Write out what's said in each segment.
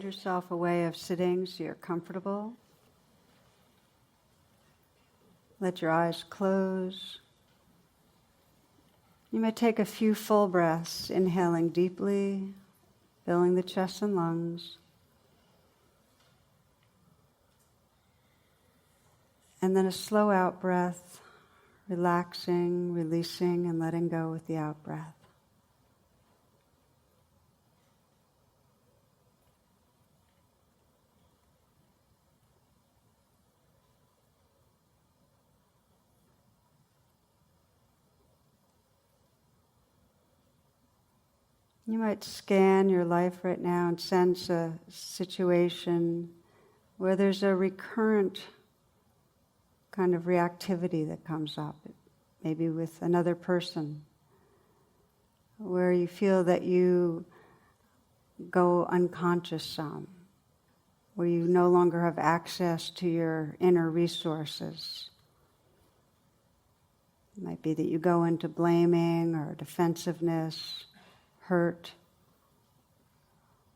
yourself a way of sitting so you're comfortable. Let your eyes close. You may take a few full breaths, inhaling deeply, filling the chest and lungs. And then a slow out breath, relaxing, releasing, and letting go with the out breath. You might scan your life right now and sense a situation where there's a recurrent kind of reactivity that comes up, maybe with another person, where you feel that you go unconscious some, where you no longer have access to your inner resources. It might be that you go into blaming or defensiveness, hurt,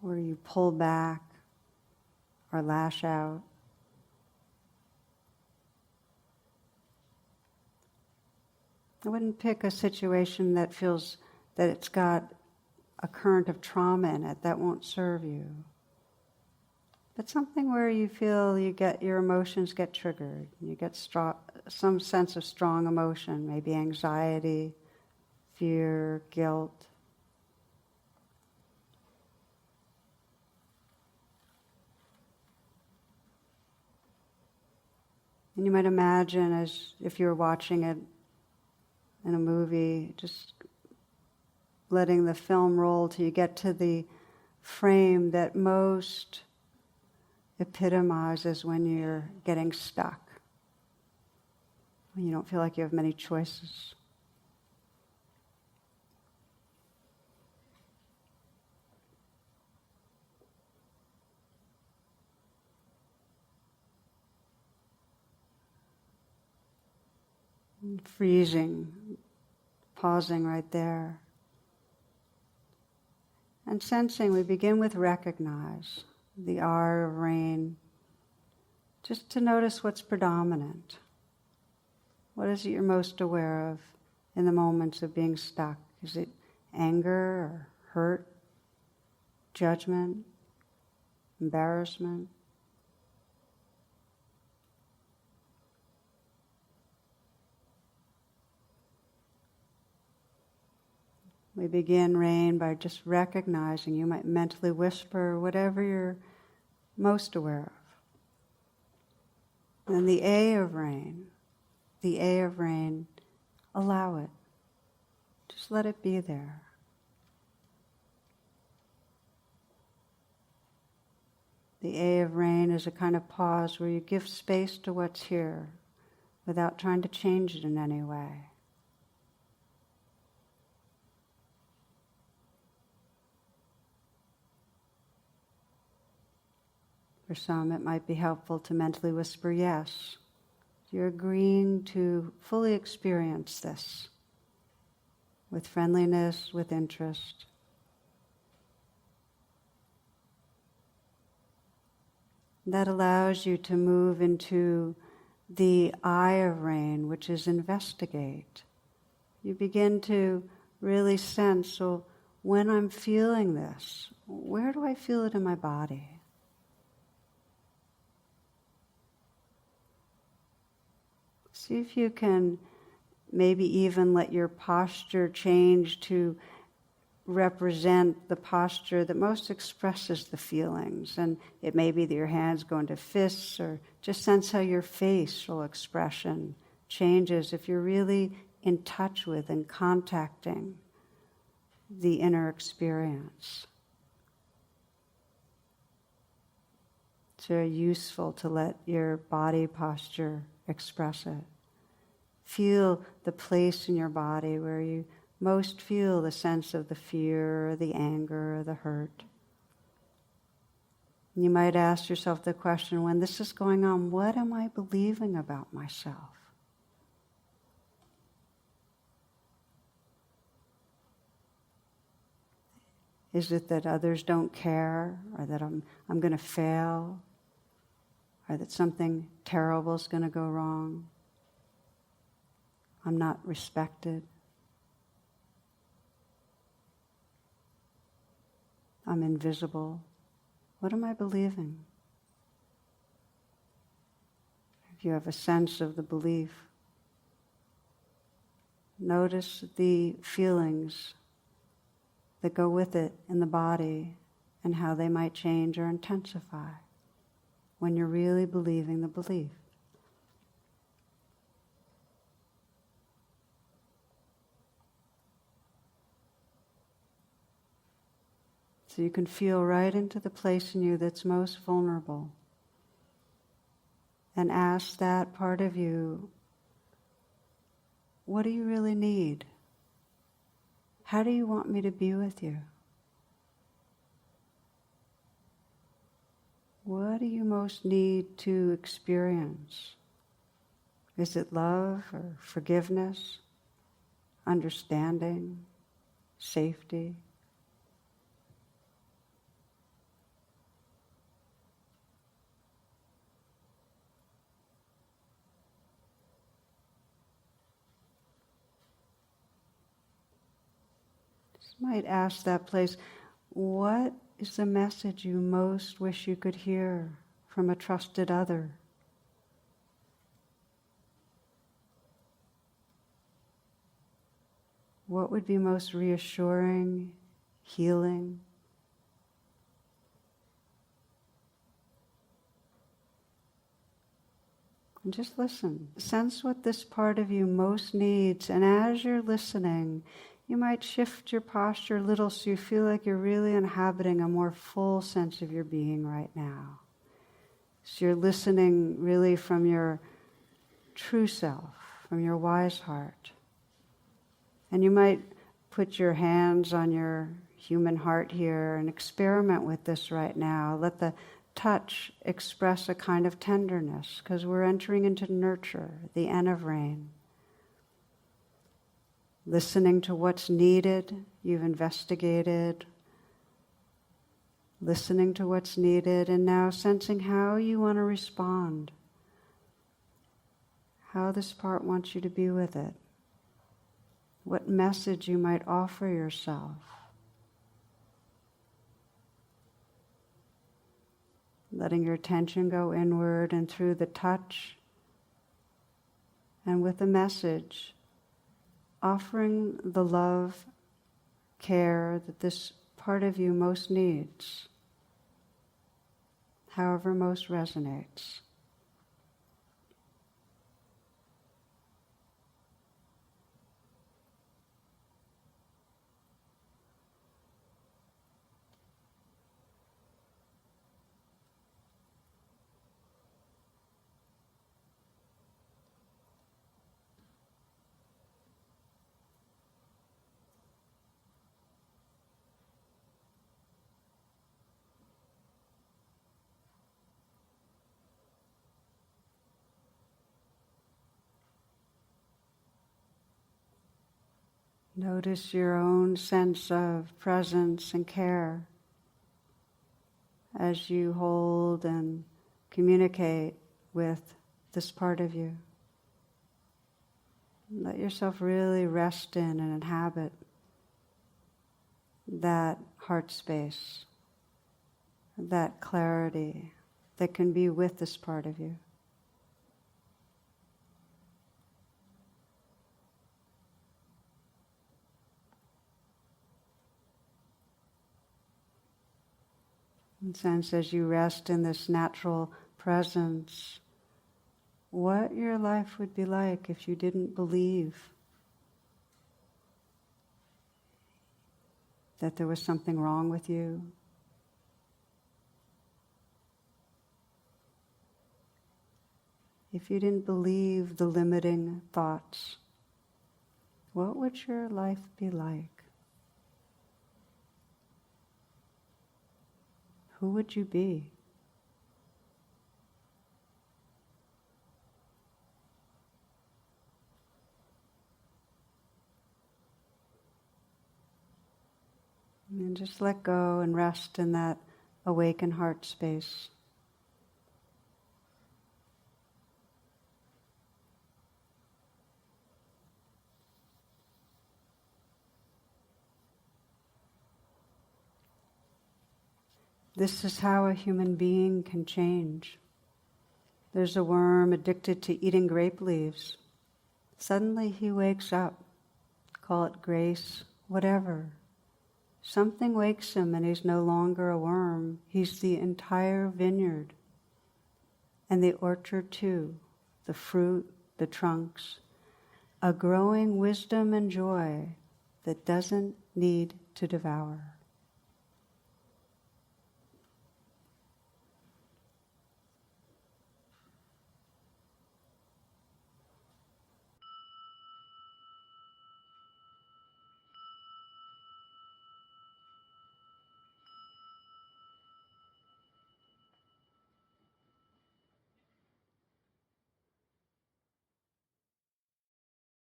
or you pull back or lash out. I wouldn't pick a situation that feels that it's got a current of trauma in it. That won't serve you. But something where you feel your emotions get triggered. You get some sense of strong emotion, maybe anxiety, fear, guilt. And you might imagine, as if you were watching it in a movie, just letting the film roll till you get to the frame that most epitomizes when you're getting stuck, when you don't feel like you have many choices. Freezing, pausing right there. And sensing, we begin with recognize, the R of rain, just to notice what's predominant. What is it you're most aware of in the moments of being stuck? Is it anger or hurt, judgment, embarrassment? We begin rain by just recognizing. You might mentally whisper whatever you're most aware of. And the A of rain, allow it. Just let it be there. The A of rain is a kind of pause where you give space to what's here without trying to change it in any way. For some, it might be helpful to mentally whisper yes. You're agreeing to fully experience this with friendliness, with interest. That allows you to move into the I of rain, which is investigate. You begin to really sense, so when I'm feeling this, where do I feel it in my body? See if you can maybe even let your posture change to represent the posture that most expresses the feelings. And it may be that your hands go into fists, or just sense how your facial expression changes if you're really in touch with and contacting the inner experience. It's very useful to let your body posture express it. Feel the place in your body where you most feel the sense of the fear, or the anger, or the hurt. You might ask yourself the question, when this is going on, what am I believing about myself? Is it that others don't care, or that I'm going to fail, or that something terrible is going to go wrong? I'm not respected. I'm invisible. What am I believing? If you have a sense of the belief, notice the feelings that go with it in the body and how they might change or intensify when you're really believing the belief. So you can feel right into the place in you that's most vulnerable and ask that part of you, what do you really need? How do you want me to be with you? What do you most need to experience? Is it love or forgiveness, understanding, safety? Might ask that place, what is the message you most wish you could hear from a trusted other? What would be most reassuring, healing? And just listen. Sense what this part of you most needs, and as you're listening, you might shift your posture a little so you feel like you're really inhabiting a more full sense of your being right now. So you're listening really from your true self, from your wise heart. And you might put your hands on your human heart here and experiment with this right now. Let the touch express a kind of tenderness, because we're entering into nurture, the N of rain. Listening to what's needed, you've investigated. Listening to what's needed, and now sensing how you want to respond. How this part wants you to be with it. What message you might offer yourself. Letting your attention go inward, and through the touch and with the message, offering the love, care that this part of you most needs, however most resonates. Notice your own sense of presence and care as you hold and communicate with this part of you. Let yourself really rest in and inhabit that heart space, that clarity that can be with this part of you. And sense as you rest in this natural presence, what your life would be like if you didn't believe that there was something wrong with you. If you didn't believe the limiting thoughts, what would your life be like? Who would you be? And And just let go and rest in that awakened heart space. This is how a human being can change. There's a worm addicted to eating grape leaves. Suddenly he wakes up. Call it grace, whatever. Something wakes him and he's no longer a worm. He's the entire vineyard. And the orchard too, the fruit, the trunks. A growing wisdom and joy that doesn't need to devour.